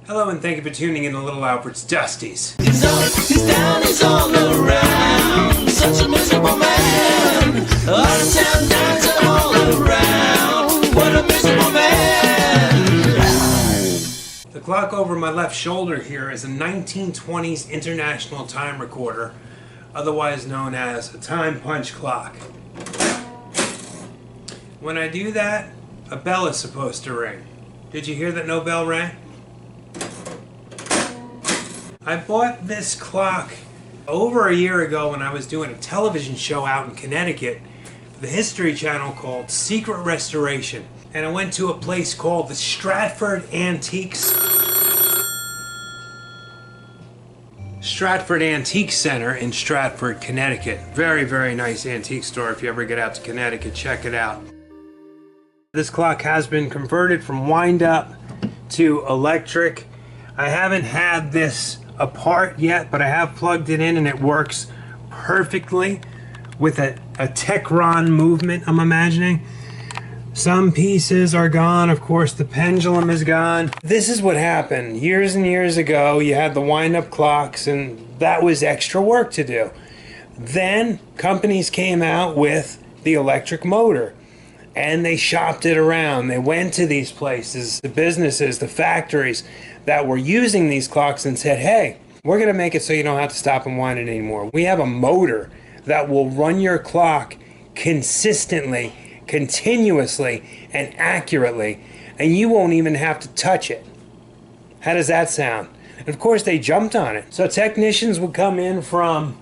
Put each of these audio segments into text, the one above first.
Hello and thank you for tuning in to Little Alfred's Dusties. He's down, he's all around. Such a miserable man. Out of town, downs are all around. What a miserable man. The clock over my left shoulder here is a 1920s international time recorder, otherwise known as a time punch clock. When I do that, a bell is supposed to ring. Did you hear that no bell rang? I bought this clock over a year ago when I was doing a television show out in Connecticut, the History Channel called Secret Restoration. And I went to a place called the Stratford Antique Center in Stratford, Connecticut. Very, very nice antique store. If you ever get out to Connecticut, check it out. This clock has been converted from wind-up to electric. I haven't had this apart yet, but I have plugged it in and it works perfectly with a Techron movement, I'm imagining. Some pieces are gone. Of course, the pendulum is gone. This is what happened. Years and years ago, you had the wind-up clocks and that was extra work to do. Then companies came out with the electric motor. And they shopped it around. They went to these places, the businesses, the factories that were using these clocks and said, hey, we're going to make it so you don't have to stop and wind it anymore. We have a motor that will run your clock consistently, continuously, and accurately, and you won't even have to touch it. How does that sound? And of course, they jumped on it. So technicians would come in from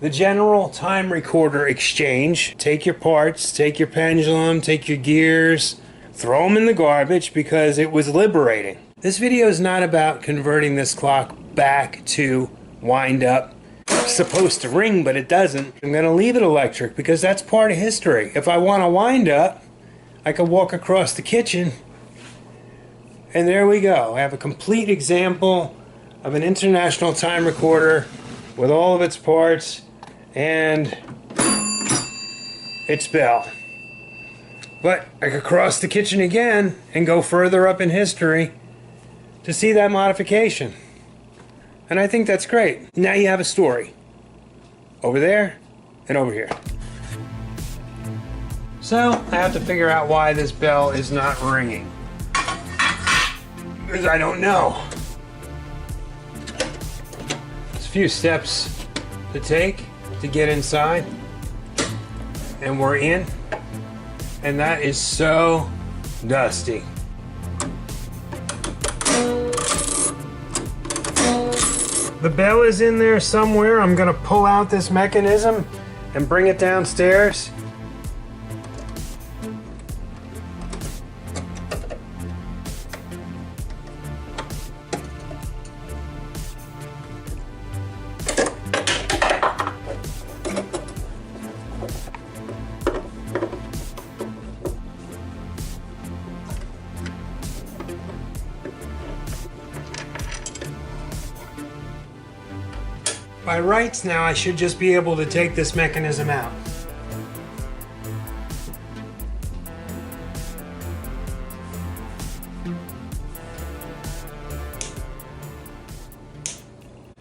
the general time recorder exchange, take your parts, take your pendulum, take your gears, throw them in the garbage because it was liberating. This video is not about converting this clock back to wind up. It's supposed to ring, but it doesn't. I'm going to leave it electric because that's part of history. If I want to wind up, I can walk across the kitchen and there we go. I have a complete example of an international time recorder with all of its parts and its bell. But I could cross the kitchen again and go further up in history to see that modification. And I think that's great. Now you have a story. Over there and over here. So I have to figure out why this bell is not ringing. Because I don't know. There's a few steps to take to get inside, and we're in, and that is so dusty. The bell is in there somewhere. I'm gonna pull out this mechanism and bring it downstairs. By rights now, I should just be able to take this mechanism out.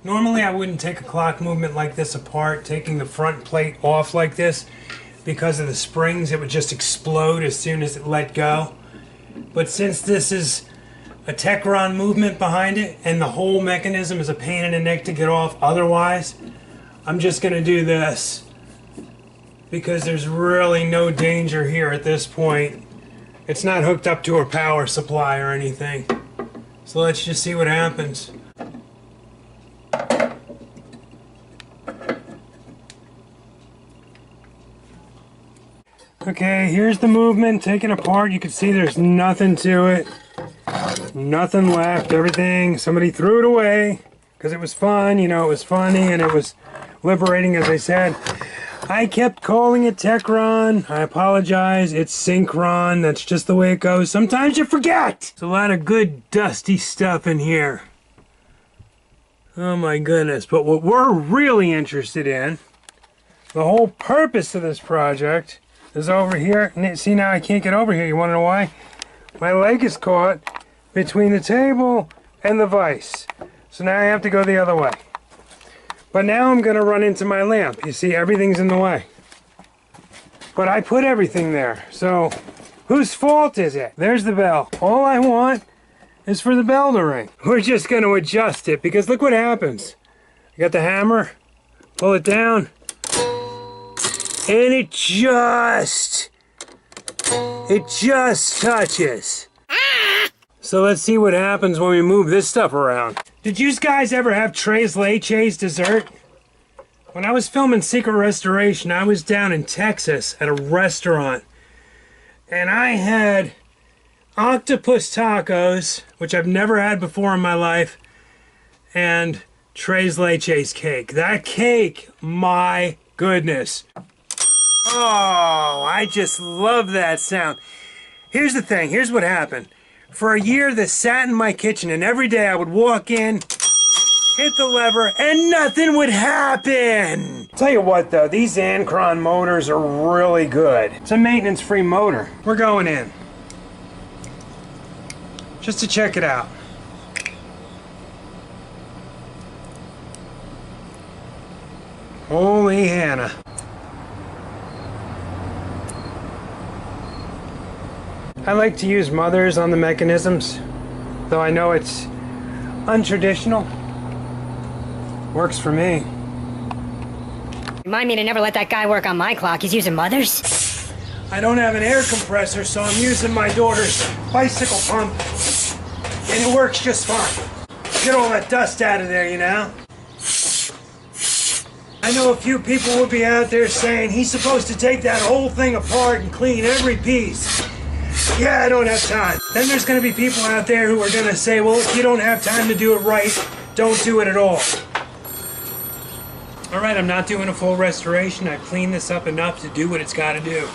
Normally I wouldn't take a clock movement like this apart, taking the front plate off like this. Because of the springs, it would just explode as soon as it let go. But since this is a Techron movement behind it, and the whole mechanism is a pain in the neck to get off otherwise, I'm just going to do this because there's really no danger here at this point. It's not hooked up to a power supply or anything. So let's just see what happens. Okay, here's the movement taken apart. You can see there's nothing to it. Nothing left, everything, somebody threw it away because it was fun, you know, it was funny and it was liberating, as I said. I kept calling it Techron. I apologize, it's Synchron. That's just the way it goes. Sometimes you forget. There's a lot of good dusty stuff in here. Oh my goodness, but what we're really interested in, the whole purpose of this project is over here. See, now I can't get over here. You want to know why? My leg is caught between the table and the vise. So now I have to go the other way. But now I'm gonna run into my lamp. You see, everything's in the way. But I put everything there, so whose fault is it? There's the bell. All I want is for the bell to ring. We're just gonna adjust it because look what happens. I got the hammer, pull it down, and it just touches. So let's see what happens when we move this stuff around. Did you guys ever have tres leches dessert? When I was filming Secret Restoration, I was down in Texas at a restaurant. And I had octopus tacos, which I've never had before in my life, and tres leches cake. That cake, my goodness. Oh, I just love that sound. Here's the thing, here's what happened. For a year, this sat in my kitchen, and every day I would walk in, hit the lever, and nothing would happen. Tell you what though, these Ancron motors are really good. It's a maintenance-free motor. We're going in. Just to check it out. Holy Hannah. I like to use mothers on the mechanisms, though I know it's untraditional. Works for me. Remind me to never let that guy work on my clock. He's using mothers. I don't have an air compressor, so I'm using my daughter's bicycle pump, and it works just fine. Get all that dust out of there, you know? I know a few people would be out there saying he's supposed to take that whole thing apart and clean every piece. Yeah, I don't have time. Then there's going to be people out there who are going to say, well, if you don't have time to do it right, don't do it at all. All right, I'm not doing a full restoration. I've cleaned this up enough to do what it's got to do.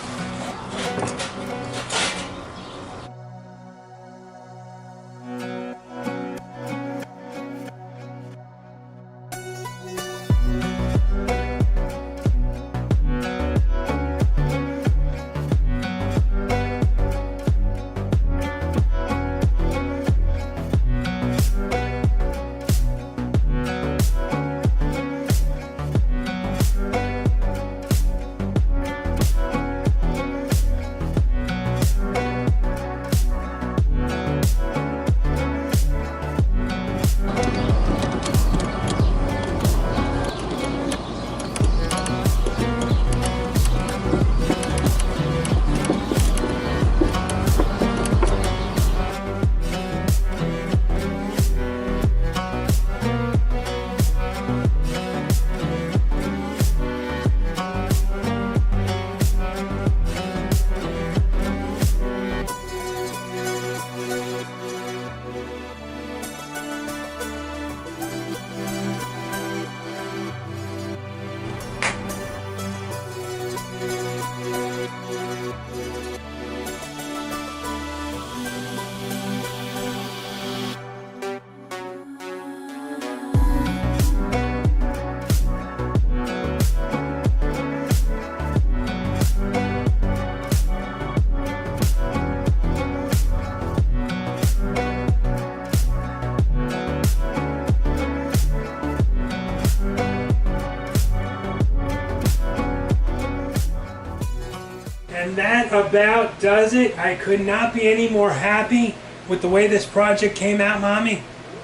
And that about does it. I could not be any more happy with the way this project came out, Mommy.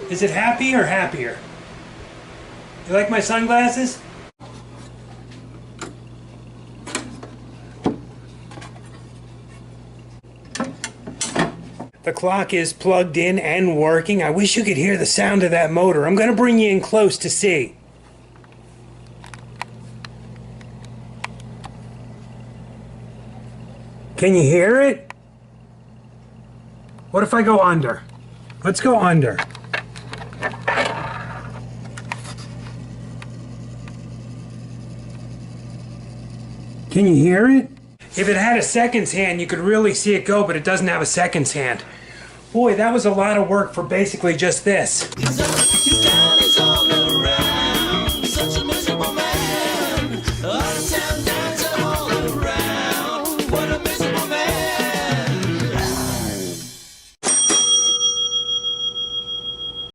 Is it happy or happier? You like my sunglasses? The clock is plugged in and working. I wish you could hear the sound of that motor. I'm going to bring you in close to see. Can you hear it? What if I go under? Let's go under. Can you hear it? If it had a seconds hand, you could really see it go, but it doesn't have a seconds hand. Boy, that was a lot of work for basically just this. Time is all around.